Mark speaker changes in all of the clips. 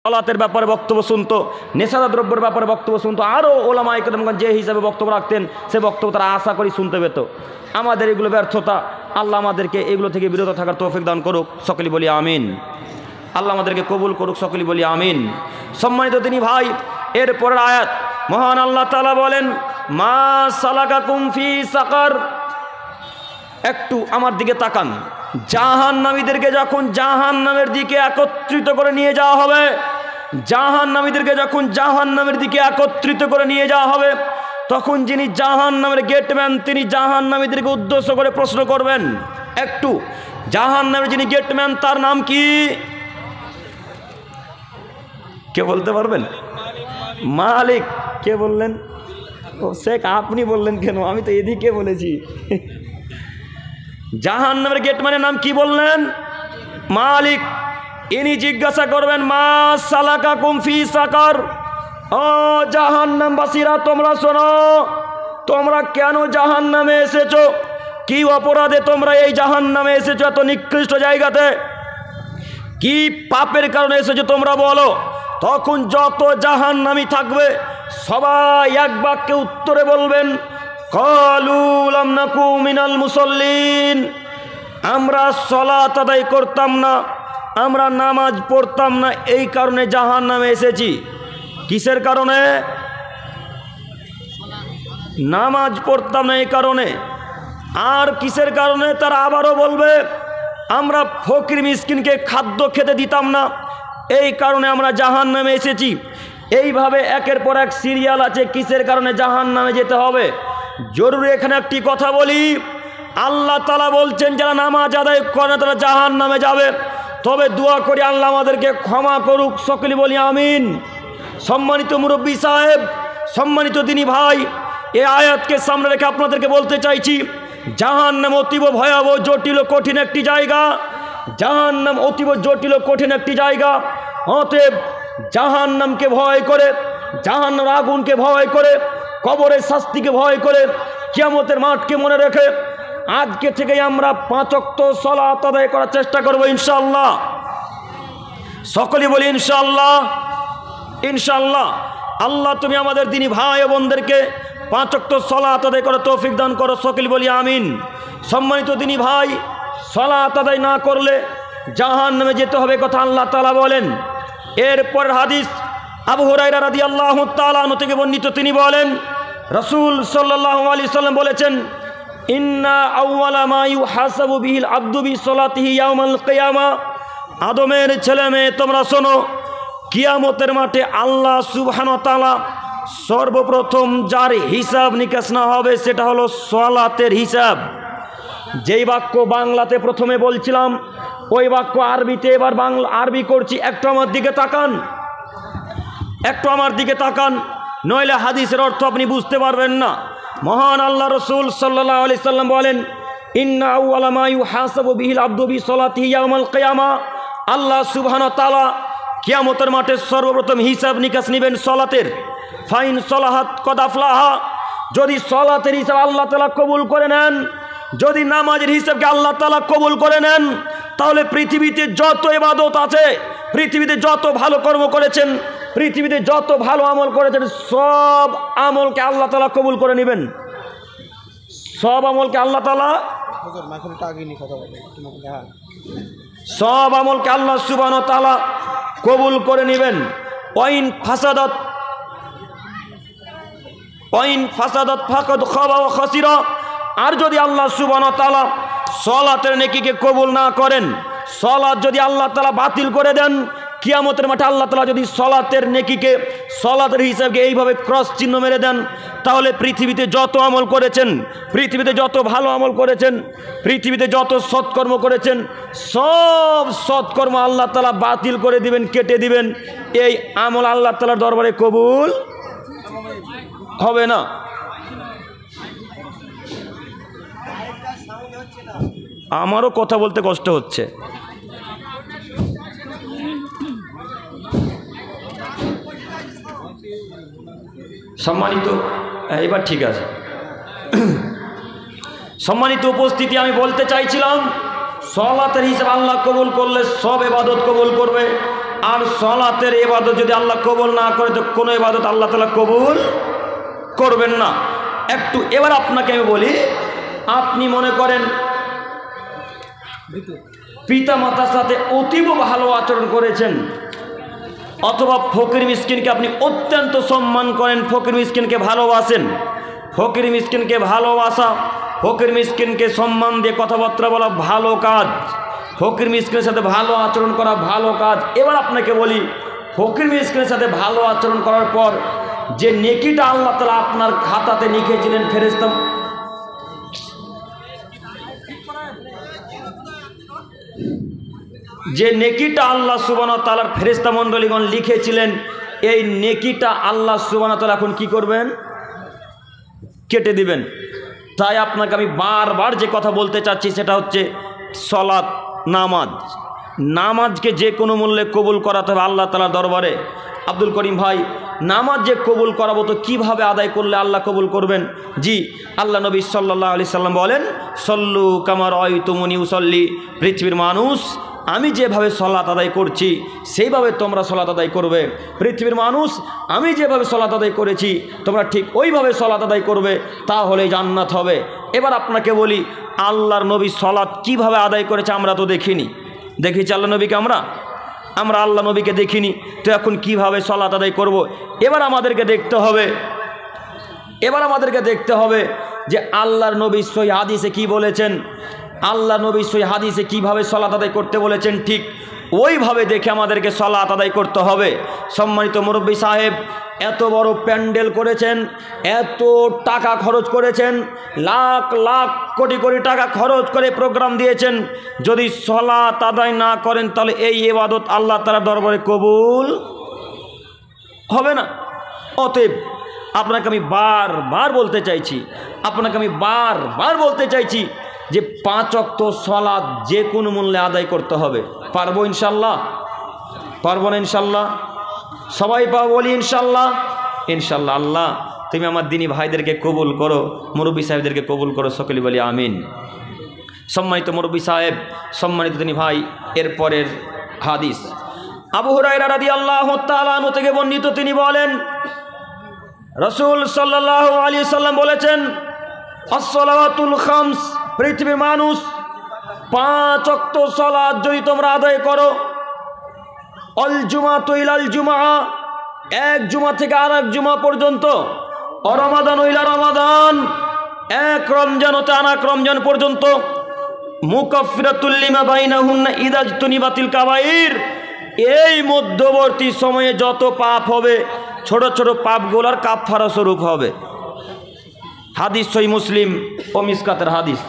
Speaker 1: সলাতের ব্যাপারে বক্তব্য শুনতো, নেশাদার দ্রব্যের ব্যাপারে বক্তব্য শুনতো, আরও ওলামায়ে কেরামগণ যে হিসাবে বক্তব্য রাখতেন সে বক্তব্য তারা আশা করি শুনতে পেত। আমাদের এগুলো ব্যর্থতা, আল্লাহ আমাদেরকে এগুলো থেকে বিরত থাকার তৌফিক দান করুক, সকলে বলি আমিন। আল্লাহ আমাদেরকে কবুল করুক, সকলে বলি আমিন। সম্মানিত দিনী ভাই, এরপরের আয়াত মহান আল্লাহ তাআলা বলেন, মা সালাকাকুম ফি সাকার। একটু আমার দিকে তাকান। জাহান্নামীদেরকে যখন জাহান্নামের দিকে একত্রিত করে নিয়ে যাওয়া হবে, জাহান্নামীদেরকে যখন জাহান্নামের দিকে একত্রিত করে নিয়ে যাওয়া হবে, তখন যিনি জাহান্নামের গেটম্যান তিনি জাহান্নামীদেরকে উদ্দেশ্য করে প্রশ্ন করবেন। একটু জাহান্নামের যিনি গেটম্যান তার নাম কি? কে বলতে পারবেন? মালিক। কে বললেন? ও শেখ, আপনি বললেন কেন? আমি তো এদিকে বলেছি। জাহান্নামের গেটম্যানের নাম কি বললেন? মালিক। ইনি জিজ্ঞাসা করবেন, মা সালাকাকুম ফি সাকার। ও জাহান্নামবাসীরা তোমরা শোনো, তোমরা কেন জাহান্নামে এসেছো? কি অপরাধে তোমরা এই জাহান্নামে এসেছো? এত নিকৃষ্ট জায়গাতে কি পাপের কারণে এসেছো তোমরা বলো। তখন যত জাহান্নামী থাকবে সবাই এক বাক্যে উত্তরে বলবেন, ক্বালু লাম নাকু মিনাল মুসাল্লিন। আমরা সালাত আদায় করতাম না, আমরা নামাজ পড়তাম না, এই কারণে জাহান্নামে এসেছি। কিসের কারণে? নামাজ পড়তাম না এই কারণে। আর কিসের কারণে? তারা আবারও বলবে, আমরা ফকির মিসকিনকে খাদ্য খেতে দিতাম না, এই কারণে আমরা জাহান্নামে এসেছি। এইভাবে একের পর এক সিরিয়াল আছে কিসের কারণে জাহান্নামে যেতে হবে। জরুরি এখানে একটি কথা বলি, আল্লাহ তাআলা বলছেন যারা নামাজ আদায় করে না তারা জাহান্নামে যাবে। তবে দোয়া করি আল্লাহ আমাদেরকে ক্ষমা করুক, সকলে বলি আমিন। সম্মানিত মুরব্বী সাহেব, সম্মানিত দিনী ভাই, এই আয়াতকে সামনে রেখে আপনাদেরকে বলতে চাইছি, জাহান্নাম অতীব ভয়াবহ জটিল কঠিন একটি জায়গা। জাহান্নাম অতীব জটিল কঠিন একটি জায়গা। অতএব জাহান্নামকে ভয় করে, জাহান্নামের আগুনকে ভয় করে, কবরের শাস্তিকে ভয় করে, কিয়ামতের মাঠকে মনে রেখে আজকে থেকেই আমরা 5 ওয়াক্ত সালাত আদায় করার চেষ্টা করব ইনশাআল্লাহ। সকলে বলি ইনশাআল্লাহ। ইনশাআল্লাহ। আল্লাহ তুমি আমাদের দিনী ভাই বোনদেরকে 5 ওয়াক্ত সালাত আদায় করার তৌফিক দান করো, সকলে বলি আমিন। সম্মানিত দিনী ভাই, সালাত আদায় না করলে জাহান্নামে যেতে হবে কথা আল্লাহ তাআলা বলেন। এরপর হাদিস আবু হুরায়রা রাদিয়াল্লাহু তাআলা আনহু থেকে বর্ণিত, তিনি বলেন রাসূল সাল্লাল্লাহু আলাইহি সাল্লাম বলেছেন, ইন্না আউওয়ালা মা ইউহাসাবু বিহিল আবদু বিসসালাতিহি ইয়াউমাল কিয়ামা। আদমের ছেলে মেয়ে তোমরা শোনো, কিয়ামতের মাঠে আল্লাহ সুবহানাহু ওয়া তাআলা সর্বপ্রথম যার হিসাব নিকাশ না হবে সেটা হলো সালাতের হিসাব। যেই বাক্য বাংলাতে প্রথমে বলছিলাম ওই বাক্য আরবিতে এবার আরবি করছি। একটু আমার দিকে তাকান, একটু আমার দিকে তাকান, নইলে হাদিসের অর্থ আপনি বুঝতে পারবেন না। মহান আল্লাহ রসুল সাল্লাল্লাহু আলাইহি সাল্লাম বলেন, ইন্না আউওয়ালা মা ইউহাসাবু বিহিল আবদু বিসসালাতিহি ইয়াউমাল কিয়ামা। আল্লাহ সুবহানাহু ওয়া তাআলা কিয়ামতের মাঠে সর্বপ্রথম হিসাব নিকাশ নেবেন সালাতের। ফাইন সালাহাত কদ আফলাহা। যদি সালাতের হিসাব আল্লাহ তাআলা কবুল করে নেন, যদি নামাজের হিসাবকে আল্লাহ তাআলা কবুল করে নেন, তাহলে পৃথিবীতে যত ইবাদত আছে, পৃথিবীতে যত ভালো কর্ম করেছেন, পৃথিবীতে যত ভালো আমল করেছেন, সব আমলকে আল্লাহ তাআলা কবুল করে নেবেন। সব আমলকে আল্লাহ তাআলা, সব আমলকে আল্লাহ সুবহানাহু ওয়া তাআলা কবুল করে নেবেন। ওয়াইন ফাসাদাত ফাকাদ খাবা ওয়া খাসিরা। আর যদি আল্লাহ সুবহানাহু ওয়া তাআলা সালাতের নেকিকে কবুল না করেন, সালাত যদি আল্লাহ তাআলা বাতিল করে দেন, কিয়ামতের মাঠে আল্লাহ তাআলা যদি সালাতের নেকিকে, সালাতের হিসাবকে এইভাবে ক্রস চিহ্ন মেরে দেন, তাহলে পৃথিবীতে যত আমল করেছেন, পৃথিবীতে যত ভালো আমল করেছেন, পৃথিবীতে যত সৎকর্ম করেছেন, সব সৎকর্ম আল্লাহ তাআলা বাতিল করে দিবেন, কেটে দিবেন। এই আমল আল্লাহ তাআলার দরবারে কবুল হবে না। আমারও কথা বলতে কষ্ট হচ্ছে। সম্মানিত, এবার ঠিক আছে। সম্মানিত উপস্থিতি, আমি বলতে চাইছিলাম সালাতের হিসাব আল্লাহ কবুল করলে সব ইবাদত কবুল করবে। আর সলাতের ইবাদত যদি আল্লাহ কবুল না করে তো কোনো ইবাদত আল্লাহ তাআলা কবুল করবেন না। একটু এবার আপনাকে আমি বলি, আপনি মনে করেন পিতা মাতার সাথে অতীব ভালো আচরণ করেছেন, অথবা ফকির মিসকিনকে আপনি অত্যন্ত সম্মান করেন, ফকির মিসকিনকে ভালোবাসেন। ফকির মিসকিনকে ভালোবাসা, ফকির মিসকিনকে সম্মান দিয়ে কথাবার্তা বলা ভালো কাজ, ফকির মিসকিনের সাথে ভালো আচরণ করা ভালো কাজ। এবার আপনাকে বলি, ফকির মিসকিনের সাথে ভালো আচরণ করার পর যে নেকিটা আল্লাহ তাআলা আপনার খাতাতে লিখেছিলেন, ফেরেশতা যে নেকিটা আল্লাহ সুবহানাহু ওয়া তাআলার ফেরেশতা মণ্ডলীগণ লিখেছিলেন, এই নেকিটা আল্লাহ সুবহানাহু ওয়া তাআলা এখন কি করবেন? কেটে দিবেন। তাই আপনাকে আমি বারবার যে কথা বলতে চাচ্ছি সেটা হচ্ছে সলাত, নামাজ। নামাজকে যে কোনো মূল্যে কবুল করাতে হবে আল্লাহ তাআলার দরবারে। আব্দুল করিম ভাই, নামাজ যে কবুল করাবো তো কীভাবে আদায় করলে আল্লাহ কবুল করবেন? জি, আল্লাহ নবী সাল্লাল্লাহু আলাইহি সাল্লাম বলেন, সল্লু কামা রাআইতুমুনি উসাল্লি। পৃথিবীর মানুষ, আমি যেভাবে সলাত আদায় করছি সেইভাবে তোমরা সলাত আদায় করবে। পৃথিবীর মানুষ, আমি যেভাবে সলাত আদায় করেছি তোমরা ঠিক ওইভাবে সলাত আদায় করবে, তাহলে জান্নাত হবে। এবার আপনাকে বলি, আল্লাহর নবী সলাত কিভাবে আদায় করেছে আমরা তো দেখিনি। দেখেছি আল্লাহ নবীকে? আমরা আল্লাহ নবীকে দেখিনি, তো এখন কিভাবে সলাত আদায় করব? এবার আমাদেরকে দেখতে হবে যে আল্লাহর নবী সহিহ হাদিসে কি বলেছেন, আল্লাহ নবী সহিহ হাদিসে কিভাবে সলাত আদায় করতে বলেছেন, ঠিক ওইভাবে দেখে আমাদেরকে সলাত আদায় করতে হবে। সম্মানিত মুরব্বী সাহেব, এত বড় প্যান্ডেল করেছেন, এত টাকা খরচ করেছেন, লাখ লাখ কোটি কোটি টাকা খরচ করে প্রোগ্রাম দিয়েছেন, যদি সলাত আদায় না করেন তাহলে এই ইবাদত আল্লাহ তাআলার দরবারে কবুল হবে না। অতএব আপনাকে আমি বারবার বলতে চাইছি যে 5 ওয়াক্ত সলাত যে কোনো মূল্যে আদায় করতে হবে। পারবো ইনশাল্লাহ? পারবো না ইনশাল্লাহ? সবাই পাবো বলি ইনশাল্লাহ। ইনশাল্লাহ। আল্লাহ তুমি আমার দিনী ভাইদেরকে কবুল করো, মুরব্বী সাহেবদেরকে কবুল করো, সকলে বলি আমিন। সম্মানিত মুরব্বী সাহেব, সম্মানিত দিনী ভাই, এরপরের হাদিস আবু হুরায়রা রাদিয়াল্লাহু তাআলা আনহু থেকে বর্ণিত, তিনি বলেন, রাসূল সাল্লাল্লাহু আলাইহি সাল্লাম বলেছেন, as-salawatul khams, পৃথিবীর মানুষ 5 ওয়াক্ত সালাত যদি তোমরা আদায় করো, আল জুমাতু ইলাল জুমআ, এক জুমা থেকে আরেক জুমা পর্যন্ত, রমাদান ইলা রমাদান, এক রমজান হতে আরেক রমজান পর্যন্ত, মুকাফফিরাতুল লিমা বাইনাহুন্না ইযা ইজতুনিবাতিল কাবাইর, এই মধ্যবর্তী সময়ে যত পাপ হবে ছোট ছোট পাপগুলোর কাফফারা স্বরূপ হবে। হাদিস সহিহ মুসলিম ও মিসকাতের হাদিস।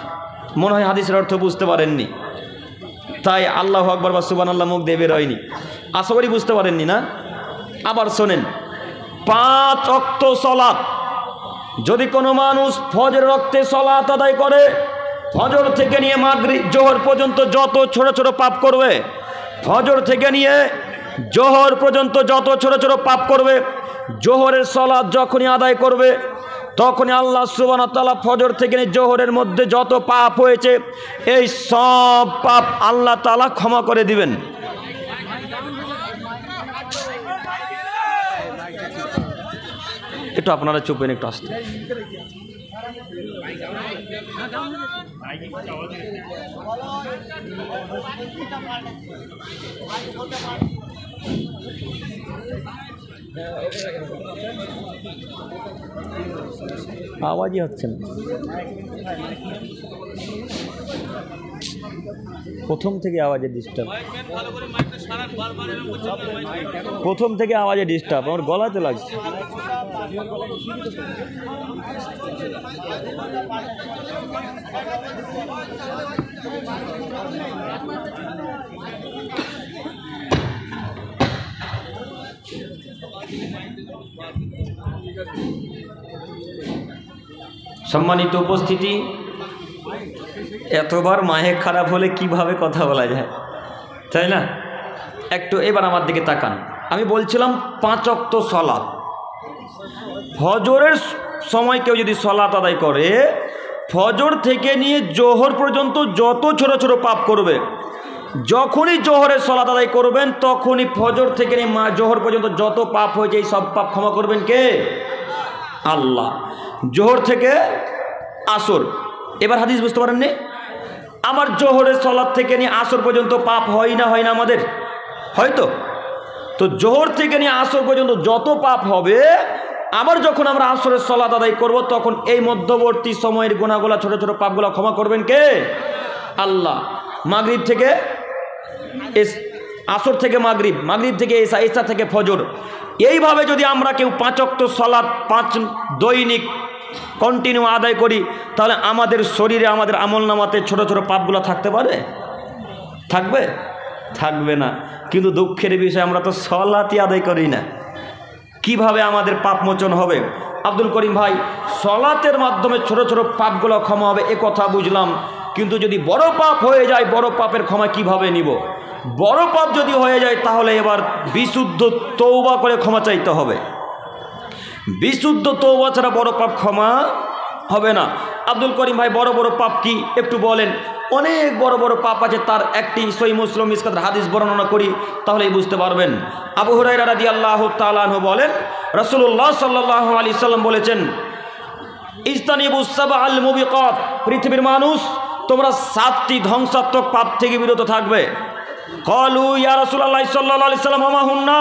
Speaker 1: মনে হয় হাদিসের অর্থ বুঝতে পারেননি, তাই আল্লাহু আকবার বা সুবহানাল্লাহ মুখ দিয়ে বের হয়নি। আশা করি বুঝতে পারেননি না? আবার শোনেন, 5 ওয়াক্ত সলাত যদি কোনো মানুষ ফজর ওয়াক্তে সলাত আদায় করে, ফজর থেকে নিয়ে মাগরিব জোহর পর্যন্ত যত ছোট ছোট পাপ করবে, ফজর থেকে নিয়ে জোহর পর্যন্ত যত ছোট ছোট পাপ করবে, জোহরের সলাত যখনই আদায় করবে তখনই আল্লাহ সুবহানাহু ওয়া তাআলা ফজর থেকে নিয়ে জোহরের মধ্যে যত পাপ হয়েছে এই সব পাপ আল্লাহ তাআলা ক্ষমা করে দিবেন। একটু আপনারা চুপেন, একটু আসতে। আওয়াজই হচ্ছে না, প্রথম থেকে আওয়াজে ডিস্টার্ব, প্রথম থেকে আওয়াজে ডিস্টার্ব, আমার গলাতে লাগছে। সম্মানিত উপস্থিতি, এতবার মাইক খারাপ হলে কিভাবে কথা বলা যায়, তাই না? একটু এবার আমার দিকে তাকান। আমি বলছিলাম 5 ওয়াক্ত সলাত, ফজরের সময় কেউ যদি সলাত আদায় করে, ফজর থেকে নিয়ে জোহর পর্যন্ত যত ছোট ছোট পাপ করবে যখনই জোহরের সালাত আদায় করবেন তখনই ফজর থেকে নিয়ে জোহর পর্যন্ত যত পাপ হয়েছে এই সব পাপ ক্ষমা করবেন কে? আল্লাহ। জোহর থেকে আসর, এবার হাদিস বুঝতে পারেননি? আমার জোহরের সালাত থেকে নিয়ে আসর পর্যন্ত পাপ হয় না আমাদের? হয়তো। তো জোহর থেকে নিয়ে আসর পর্যন্ত যত পাপ হবে, আবার যখন আমরা আসরের সালাত আদায় করব তখন এই মধ্যবর্তী সময়ের গুনাহগুলো, ছোট ছোট পাপগুলো ক্ষমা করবেন কে? আল্লাহ। মাগরিব থেকে আসর থেকে মাগরিব, মাগরিব থেকে এসা, এসা থেকে ফজর, এইভাবে যদি আমরা কেউ 5 ওয়াক্ত সালাত 5 দৈনিক কন্টিনিউ আদায় করি, তাহলে আমাদের শরীরে, আমাদের আমলনামাতে ছোট ছোট পাপগুলো থাকতে পারে? থাকবে? থাকবে না। কিন্তু দুঃখের বিষয়, আমরা তো সালাতই আদায় করি না। কিভাবে আমাদের পাপ মোচন হবে? আব্দুল করিম ভাই, সালাতের মাধ্যমে ছোট ছোট পাপগুলো ক্ষমা হবে এ কথা বুঝলাম, কিন্তু যদি বড় পাপ হয়ে যায়, বড় পাপের ক্ষমা কিভাবে নিব? বড় পাপ যদি হয়ে যায় তাহলে এবার বিশুদ্ধ তওবা করে ক্ষমা চাইতে হবে। বিশুদ্ধ তওবা ছাড়া বড় পাপ ক্ষমা হবে না। আব্দুল করিম ভাই, বড় বড় পাপ কি একটু বলেন? অনেক বড় বড় পাপ আছে, তার একটি সহিহ মুসলিম মিসকাতের হাদিস বর্ণনা করি, তাহলেই বুঝতে পারবেন। আবু হুরায়রা রাদিয়াল্লাহু তাআলা আনহু বলেন, রাসূলুল্লাহ সাল্লাল্লাহু আলাইহি সাল্লাম বলেছেন, ইজতানিবুস সাবআল মুবিকাত, পৃথিবীর মানুষ তোমরা 7টি ধ্বংসাত্মক পাপ থেকে বিরত থাকবে। ক্বালু ইয়া রাসূলুল্লাহ সাল্লাল্লাহু আলাইহি সাল্লাম ওয়া মা হুন্না,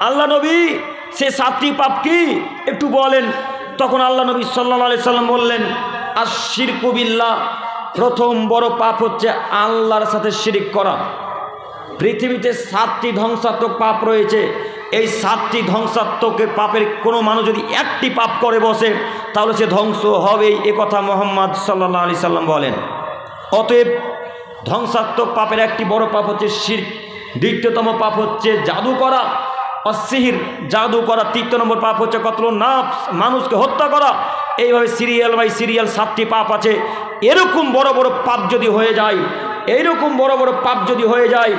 Speaker 1: আল্লাহ নবী সে 7টি পাপ কি একটু বলেন? তখন আল্লাহ নবী সাল্লাল্লাহু আলাইহি সাল্লাম বললেন, আশ-শিরকু বিল্লাহ, প্রথম বড় পাপ হচ্ছে আল্লাহর সাথে শিরিক করা। পৃথিবীতে 7টি ধ্বংসাত্মক পাপ রয়েছে, এই 7টি ধ্বংসাত্মক পাপের কোনো মানুষ যদি একটি পাপ করে বসে তাহলে সে ধ্বংস হবেই, এ কথা মুহাম্মদ সাল্লাল্লাহু আলাইহি সাল্লাম বলেন। অতএব ধ্বংসাত্মক পাপের একটি বড় পাপ হচ্ছে শিরক, দ্বিতীয়তম পাপ হচ্ছে জাদু করা, অসিহির, জাদু করা, তৃতীয় নম্বর পাপ হচ্ছে কতলুন নাফস, মানুষকে হত্যা করা। এইভাবে সিরিয়াল বাই সিরিয়াল 7টি পাপ আছে। এরকম বড় বড় পাপ যদি হয়ে যায়, এইরকম বড় বড় পাপ যদি হয়ে যায়,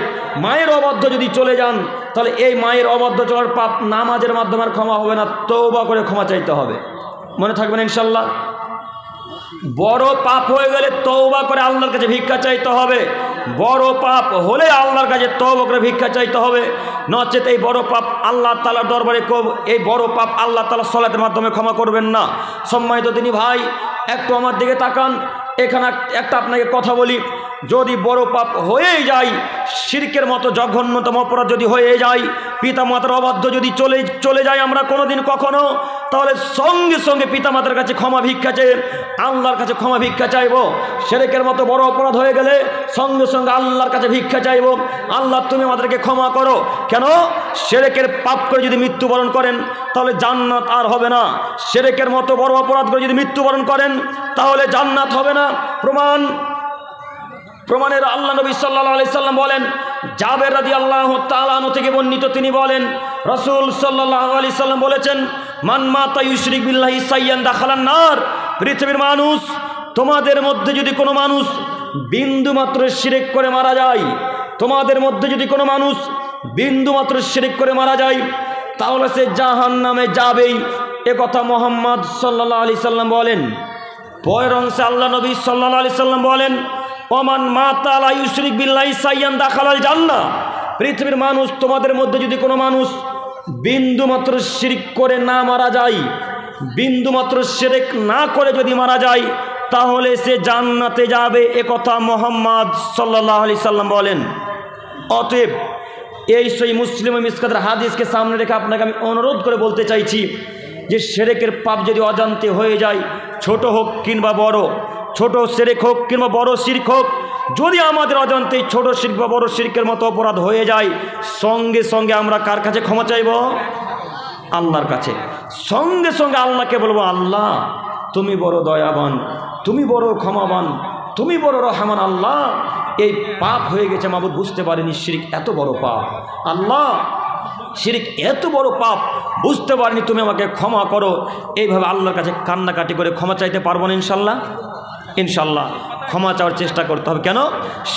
Speaker 1: মায়ের অবাধ্য যদি চলে যান, তাহলে এই মায়ের অবাধ্য চলার পাপ নামাজের মাধ্যমে আর ক্ষমা হবে না, তওবা করে ক্ষমা চাইতে হবে। মনে থাকবেন ইনশাল্লাহ। বড় পাপ হয়ে গেলে তওবা করে আল্লাহর কাছে ভিক্ষা চাইতে হবে। বড় পাপ হলে আল্লাহর কাছে তওবা করে ভিক্ষা চাইতে হবে, নচেত এই বড় পাপ আল্লাহ তাআলার দরবারে এই বড় পাপ আল্লাহ তাআলা সালাতের মাধ্যমে ক্ষমা করবেন না। সম্মানিত দিনী ভাই, একটু আমার দিকে তাকান। এখানে একটা আপনাকে কথা বলি, যদি বড় পাপ হয়েই যায়, শিরকের মতো জঘন্যতম অপরাধ যদি হয়ে যায়, পিতামাতার অবাধ্য যদি চলে যায় আমরা কোনোদিন কখনো, তাহলে সঙ্গে সঙ্গে পিতামাতার কাছে ক্ষমা ভিক্ষা চেয়ে আল্লাহর কাছে ক্ষমা ভিক্ষা চাইব। শিরকের মতো বড় অপরাধ হয়ে গেলে সঙ্গে সঙ্গে আল্লাহর কাছে ভিক্ষা চাইব, আল্লাহ তুমি আমাদেরকে ক্ষমা করো। কেন? শিরকের পাপ করে যদি মৃত্যুবরণ করেন তাহলে জান্নাত আর হবে না। শিরকের মতো বড় অপরাধ করে যদি মৃত্যুবরণ করেন তাহলে জান্নাত হবে না। প্রমাণের আল্লাহ নবী সাল্লাল্লাহু আলাইহি সাল্লাম বলেন, জাবের রাদিয়াল্লাহু তাআলা আনহু থেকে বর্ণিত, তিনি বলেন রাসূল সাল্লাল্লাহু আলাইহি সাল্লাম বলেছেন, মান মাতা ইউশরিক বিল্লাহি সাইয়ান দাখালান নার। পৃথিবীর মানুষ, তোমাদের মধ্যে যদি কোনো মানুষ বিন্দু মাত্র শিরক করে মারা যায়, তোমাদের মধ্যে যদি কোনো মানুষ বিন্দু মাত্র শিরক করে মারা যায়, তাহলে সে জাহান্নামে যাবেই, এ কথা মুহাম্মদ সাল্লাল্লাহু আলাইহি সাল্লাম বলেন। পরের অংশে আল্লাহ নবী সাল্লাল্লাহু আলাইহি সাল্লাম বলেন, ওমান মাতা লা ইউশরিক বিল্লাহি সাইয়ান দাখালাল জান্নাহ। পৃথিবীর মানুষ, তোমাদের মধ্যে যদি কোনো মানুষ বিন্দু মাত্র শিরক করে না মারা যায়, বিন্দু মাত্র শিরক না করে যদি মারা যায়, তাহলে সে জান্নাতে যাবে, এ কথা মুহাম্মদ সাল্লাল্লাহু আলাইহি সাল্লাম বলেন। অতএব এই সহিহ মুসলিম ও মিসকাতের হাদিসকে সামনে রেখে আপনাকে আমি অনুরোধ করে বলতে চাইছি যে শিরকের পাপ যদি অজান্তে হয়ে যায়, ছোট হোক কিংবা বড়, ছোট শিরক হোক কিংবা বড় শিরক হোক, যদি আমাদের অজান্তে ছোট শিরক বা বড় শিরকের মতো অপরাধ হয়ে যায়, সঙ্গে সঙ্গে আমরা কার কাছে ক্ষমা চাইব? আল্লাহর কাছে। সঙ্গে সঙ্গে আল্লাহকে বলবো, আল্লাহ তুমি বড় দয়াবান, তুমি বড় ক্ষমাবান, তুমি বড় রহমান। আল্লাহ এই পাপ হয়ে গেছে, মাবুদ বুঝতে পারিনি শিরক এত বড় পাপ। আল্লাহ শিরক এত বড় পাপ, বুঝতে পারিনি, তুমি আমাকে ক্ষমা করো। এইভাবে আল্লাহর কাছে কান্নাকাটি করে ক্ষমা চাইতে পারবো না ইনশাল্লাহ? ইনশাল্লাহ ক্ষমা চাওয়ার চেষ্টা করতে হবে। কেন?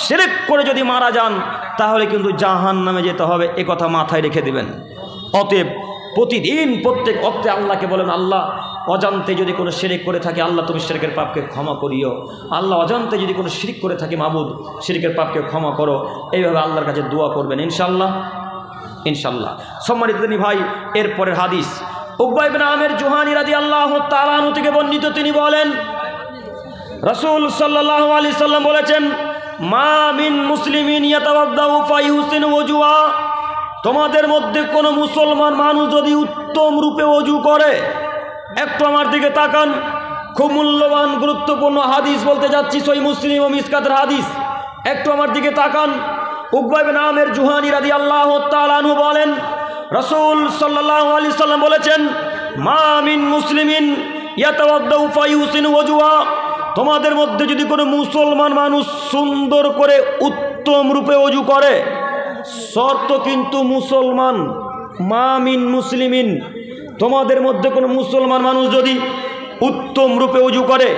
Speaker 1: শিরক করে যদি মারা যান তাহলে কিন্তু জাহান্নামে যেতে হবে, এ কথা মাথায় রেখে দিবেন। অতএব প্রতিদিন প্রত্যেক ওয়াক্তে আল্লাহকে বলেন, আল্লাহ অজান্তে যদি কোনো শিরক করে থাকে আল্লাহ তুমি শিরকের পাপকে ক্ষমা করিও। আল্লাহ অজান্তে যদি কোনো শিরক করে থাকে মাবুদ শিরকের পাপকে ক্ষমা করো। এইভাবে আল্লাহর কাছে দোয়া করবেন ইনশাআল্লাহ। ইনশাআল্লাহ। সম্মানিত দিনী ভাই, এরপরের হাদিস উকবা ইবনে আমির জুহানী রাদিয়াল্লাহু তাআলা আনহু থেকে বর্ণিত। তিনি বলেন রাসূল সাল্লাল্লাহু আলাইহি সাল্লাম বলেছেন, মা মিন মুসলিমিন ইয়াতাওয়াদ্দাউ ফায়ুহসিনু ওযুআ, তোমাদের মধ্যে কোনো মুসলমান মানুষ যদি উত্তম রূপে ওযু করে, একটু আমার দিকে তাকান, খুব মূল্যবান গুরুত্বপূর্ণ হাদিস বলতে যাচ্ছি, সহিহ মুসলিম ও মিসকাতের হাদিস, একটু আমার দিকে তাকান। উকবা ইবনে আমির জুহানী রাদিয়াল্লাহু তাআলা আনহু বলেন রাসূল সাল্লাল্লাহু আলাইহি সাল্লাম বলেছেন, মা মিন মুসলিমিন ইয়াতাওয়াদ্দাউ ফায়ুহসিনু ওযুআ, তোমাদের মধ্যে যদি কোনো মুসলমান মানুষ সুন্দর করে উত্তম রূপে ওযু করে, শর্ত কিন্তু মুসলমান, মা মিন মুসলিমিন, তোমাদের মধ্যে কোনো মুসলমান মানুষ যদি উত্তম রূপে ওযু করে,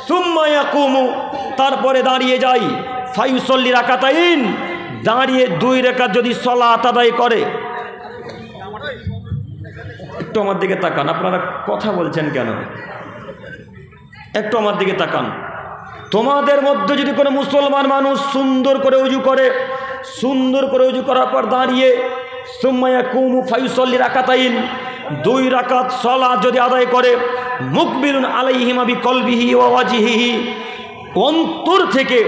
Speaker 1: সুম্মা ইয়াকুমু, তারপরে দাঁড়িয়ে যায়, ফায়ুসল্লি রাকাতাইন, দাঁড়িয়ে 2 রাকাত যদি সালাত আদায় করে। একটু আমার দিকে তাকান, আপনারা কথা বলছেন কেন? একটু আমার দিকে তাকান। তোমাদের মধ্যে যদি কোনো মুসলমান মানুষ সুন্দর করে ওযু করে, সুন্দর করে ওযু করার পর দাঁড়িয়ে সুম্মা ইয়াকুমু ফায়ুসল্লি রাকাতাইন, 2 রাকাত সালাত যদি আদায় করে, মুকবিলুন আলাইহিমা বিকলবিহি ওয়া ওয়াজহিহি, অন্তর থেকে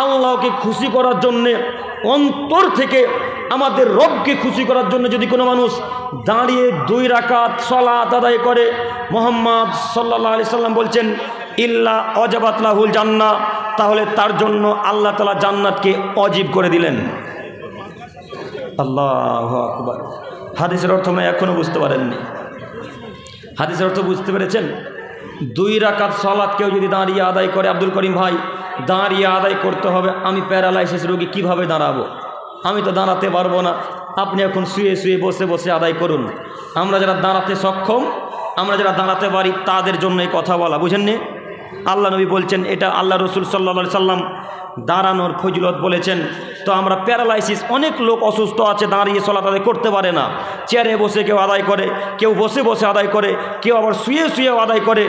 Speaker 1: আল্লাহকে খুশি করার জন্যে, অন্তর থেকে আমাদের রবকে খুশি করার জন্য যদি কোনো মানুষ দাঁড়িয়ে 2 রাকাত সালাত আদায় করে, মুহাম্মদ সাল্লাল্লাহু আলাইহি সাল্লাম বলছেন, ইল্লা ওয়াজাবাত লাহুল জান্নাহ, তাহলে তার জন্য আল্লাহ তাআলা জান্নাতকে ওয়াজিব করে দিলেন। আল্লাহু আকবার। হাদিসের অর্থ আমি এখনো বুঝতে পারেননি। হাদিসের অর্থ বুঝতে পেরেছেন? 2 রাকাত সালাত কেউ যদি দাঁড়িয়ে আদায় করে, আব্দুল করিম ভাই, দাঁড়িয়ে আদায় করতে হবে। আমি প্যারালাইসিস রোগী, কিভাবে দাঁড়াবো? আমি তো দাঁড়াতে পারবো না। আপনি এখন শুয়ে শুয়ে বসে বসে আদায় করুন। আমরা যারা দাঁড়াতে সক্ষম, আমরা যারা দাঁড়াতে পারি, তাদের জন্য এই কথা বলা, বুঝেননি? আল্লাহ নবী বলছেন, এটা আল্লাহ রসুল সাল্লাল্লাহু আলাইহি সাল্লাম দাঁড়ানোর ফজিলত বলেছেন। তো আমরা প্যারালাইসিস, অনেক লোক অসুস্থ আছে, দাঁড়িয়ে সালাত আদায় করতে পারে না। চেয়ারে বসে কেউ আদায় করে, কেউ বসে বসে আদায় করে, কেউ আবার শুয়ে শুয়েও আদায় করে।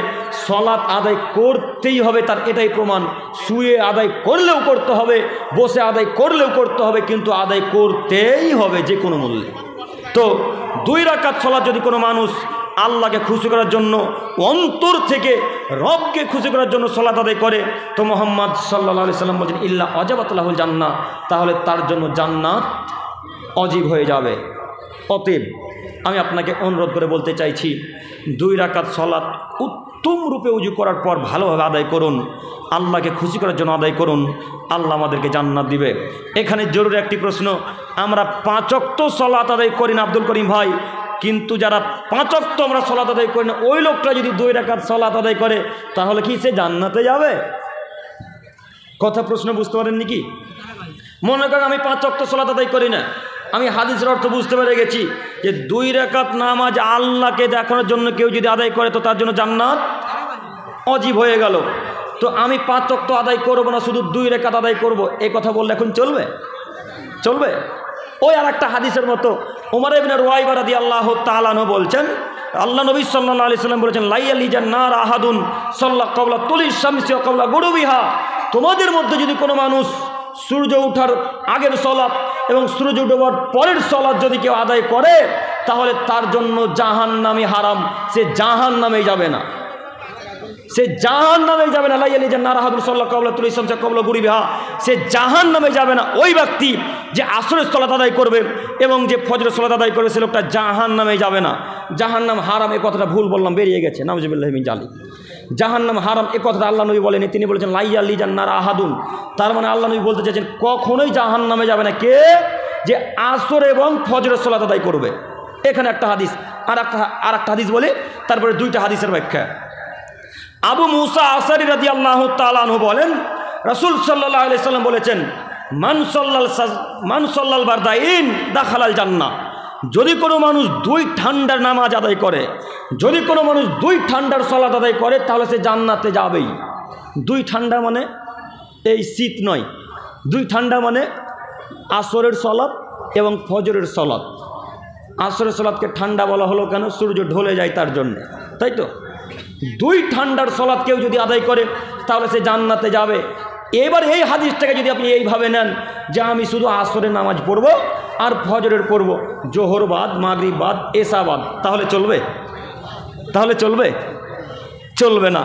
Speaker 1: সালাত আদায় করতেই হবে, তার এটাই প্রমাণ। শুয়ে আদায় করলেও করতে হবে, বসে আদায় করলেও করতে হবে, কিন্তু আদায় করতেই হবে যে কোনো মূল্যে। তো 2 রাকাত সালাত যদি কোনো মানুষ আল্লাহকে খুশি করার জন্য, অন্তর থেকে রবকে খুশি করার জন্য সালাত আদায় করে, তো মুহাম্মদ সাল্লাল্লাহু আলাইহি সাল্লাম বলেন, ইল্লা ওয়াজাবাত লাহুল জান্নাহ, তাহলে তার জন্য জান্নাত ওয়াজিব হয়ে যাবে। অতএব আমি আপনাকে অনুরোধ করে বলতে চাইছি, 2 রাকাত সালাত উত্তম রূপে ওযু করার পর ভালোভাবে আদায় করুন, আল্লাহকে খুশি করার জন্য আদায় করুন, আল্লাহ আমাদেরকে জান্নাত দিবে। এখানে জরুরি একটি প্রশ্ন, আমরা 5 ওয়াক্ত সালাত আদায় করি না আব্দুল করিম ভাই, কিন্তু যারা 5 ওয়াক্ত আমরা সালাত আদায় করি না, ওই লোকটা যদি 2 রাকাত সালাত আদায় করে, তাহলে কি সে জান্নাতে যাবে? কথা প্রশ্ন বুঝতে পারেননি কি? মনে করেন আমি 5 ওয়াক্ত সালাত আদায় করি না, আমি হাদিসের অর্থ বুঝতে পেরে গেছি যে 2 রাকাত নামাজ আল্লাহকে দেখানোর জন্য কেউ যদি আদায় করে, তো তার জন্য জান্নাত ওয়াজিব হয়ে গেল। তো আমি 5 ওয়াক্ত আদায় করব না, শুধু 2 রাকাত আদায় করব, এই কথা বললে এখন চলবে? চলবে? ওই আর একটা হাদিসের মতো ওমর ইবনে রুয়াইবা রাদিয়াল্লাহু তাআলা আনহু বলছেন, আল্লাহ নবী সাল্লাল্লাহু আলাইহি সাল্লাম বলেছেন, লাইয়ালিজান নার আহাদুন সাল্লা ক্বাবলা তুলি শামসি ওয়া ক্বাবলা গুরুবিহা, তোমাদের মধ্যে যদি কোনো মানুষ সূর্য ওঠার আগের সালাত এবং সূর্য ডোবার পরের সালাত যদি কেউ আদায় করে, তাহলে তার জন্য জাহান্নামে হারাম, সে জাহান্নামে যাবে না, সে জাহান্নামে যাবে না। লাইয়ালিজান নার আহাদুন সাল্লা ক্বাবলা তুলি শামসি ওয়া ক্বাবলা গুরুবিহা, সে জাহান্নামে যাবে না। ওই ব্যক্তি যে আসরের সালাত আদায় করবে এবং যে ফজরের সালাত আদায় করবে, সে লোকটা জাহান্নামে যাবে না। জাহান্নাম হারাম, এই কথাটা ভুল বললাম, বেরিয়ে গেছে, নাউজুবিল্লাহি মিন জালিক। জাহান্নাম হারাম এ কথাটা আল্লাহ নবী বলেনি, তিনি বলেছেন লাইয়ালিজান নার আহাদুন। তার মানে আল্লাহ নবী বলতে চাইছেন কখনোই জাহান্নামে যাবে না কে? যে আসর এবং ফজরের সালাত আদায় করবে। এখানে একটা হাদিস, আর একটা হাদিস বলে তারপরে 2টা হাদিসের ব্যাখ্যা। আবু মুসা আশআরী রাদিয়াল্লাহু তাআলা আনহু বলেন, রাসূল সাল্লাল্লাহু আলাইহি সাল্লাম বলেছেন, মান সাল্লাল বারদাইন দাখালাল জান্নাহ, যদি কোনো মানুষ 2 ঠান্ডার নামাজ আদায় করে, যদি কোনো মানুষ 2 ঠান্ডার সালাত আদায় করে, তাহলে সে জান্নাতে যাবেই। 2 ঠান্ডা মানে এই শীত নয়, 2 ঠান্ডা মানে আসরের সালাত এবং ফজরের সালাত। আসরের সালাতকে ঠান্ডা বলা হলো কেন? সূর্য ঢলে যায় তার জন্য, তাই তো? দুই ঠান্ডার সলাৎ কেউ যদি আদায় করে তাহলে সে জান্নাতে যাবে। এবার এই হাদিসটাকে যদি আপনি এইভাবে নেন যে আমি শুধু আসরের নামাজ পড়ব আর ফজরের পড়ব, জোহর বাদ, মাগরিব বাদ, এশা বাদ, তাহলে চলবে? তাহলে চলবে? চলবে না।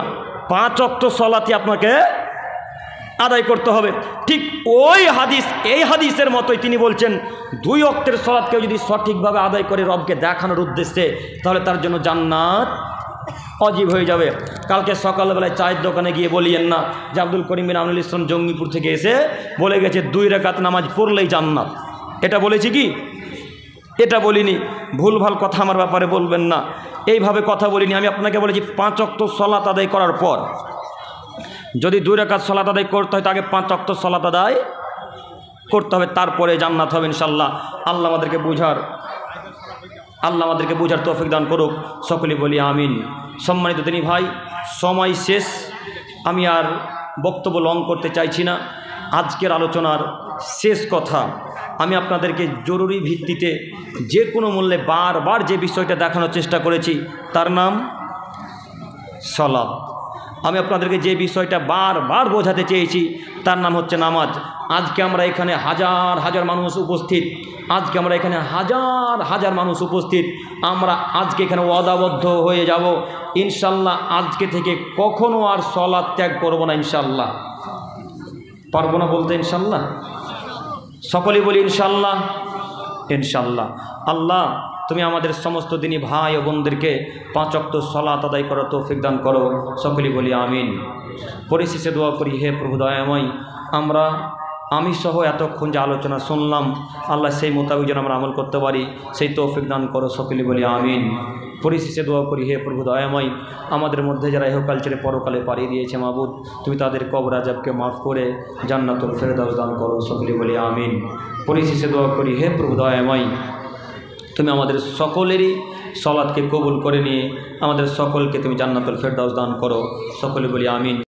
Speaker 1: 5 ওয়াক্ত সলাতই আপনাকে আদায় করতে হবে। ঠিক ওই হাদিস, এই হাদিসের মতোই তিনি বলছেন 2 ওয়াক্তের সলাত কেউ যদি সঠিকভাবে আদায় করে রবকে দেখানোর উদ্দেশ্যে, তাহলে তার জন্য জান্নাত অজীব হয়ে যাবে। কালকে সকালবেলায় চায়ের দোকানে গিয়ে বলিয়েন না যে আব্দুল করিম বিন আমিনুল ইসলাম জঙ্গিপুর থেকে এসে বলে গেছে 2 রাকাত নামাজ পড়লেই জান্নাত। এটা বলেছি কি? এটা বলিনি। ভুলভাল কথা আমার ব্যাপারে বলবেন না, এইভাবে কথা বলিনি। আমি আপনাকে বলেছি 5 ওয়াক্ত সলাত আদায় করার পর যদি 2 রাকাত সলাত আদায় করতে হয়, তাকে 5 ওয়াক্ত সলাত আদায় করতে হবে, তারপরে জান্নাত হবে ইনশাল্লাহ। আল্লাহ আমাদেরকে বুঝার তৌফিক দান করুক, সকলে বলি আমিন। সম্মানিত তিনি ভাই, সময় শেষ, আমি আর বক্তব্য লং করতে চাইছি না। আজকের আলোচনার শেষ কথা, আমি আপনাদেরকে জরুরি ভিত্তিতে যে কোনো মূল্যে বারবার যে বিষয়টা দেখানোর চেষ্টা করেছি তার নাম সালাত। আমি আপনাদেরকে যে বিষয়টা বারবার বোঝাতে চেয়েছি তার নাম হচ্ছে নামাজ। আজকে আমরা এখানে হাজার হাজার মানুষ উপস্থিত, হাজার মানুষ উপস্থিত। আমরা আজকে এখানে ওয়াদাবদ্ধ হয়ে যাব ইনশাল্লাহ, আজকে থেকে কখনো আর সালাত ত্যাগ করব না ইনশাল্লাহ। পারবো না বলতে ইনশাল্লাহ? সকলেই বলি ইনশাল্লাহ। ইনশাল্লাহ। আল্লাহ তুমি আমাদের সমস্ত দিনী ভাই ও বোনদেরকে 5 ওয়াক্ত সালাত আদায় করার তৌফিক দান করো, সকলেই বলি আমিন। পরিশেষে দোয়া করি, হে প্রভু দয়াময়, আমি সহ এতক্ষণ যে আলোচনা শুনলাম, আল্লাহ সেই মোতাবেক যেন আমরা আমল করতে পারি, সেই তৌফিক দান করো, সকলেই বলি আমিন। পরিশেষে দোয়া করি, হে প্রভু দয়াময়, আমাদের মধ্যে যারা ইহকাল ছেড়ে পরকালে পাড়ি দিয়েছে মাবুদ, তুমি তাদের কবর আযাবকে মাফ করে জান্নাতুল ফেরদাউস দান করো, সকলেই বলি আমিন। পরিশেষে দোয়া করি, হে প্রভু দয়াময়, তুমি আমাদের সকলেরই সালাতকে কবুল করে নিয়ে আমাদের সকলকে তুমি জান্নাতুল ফেরদাউস দান করো, সকলে বলি আমিন।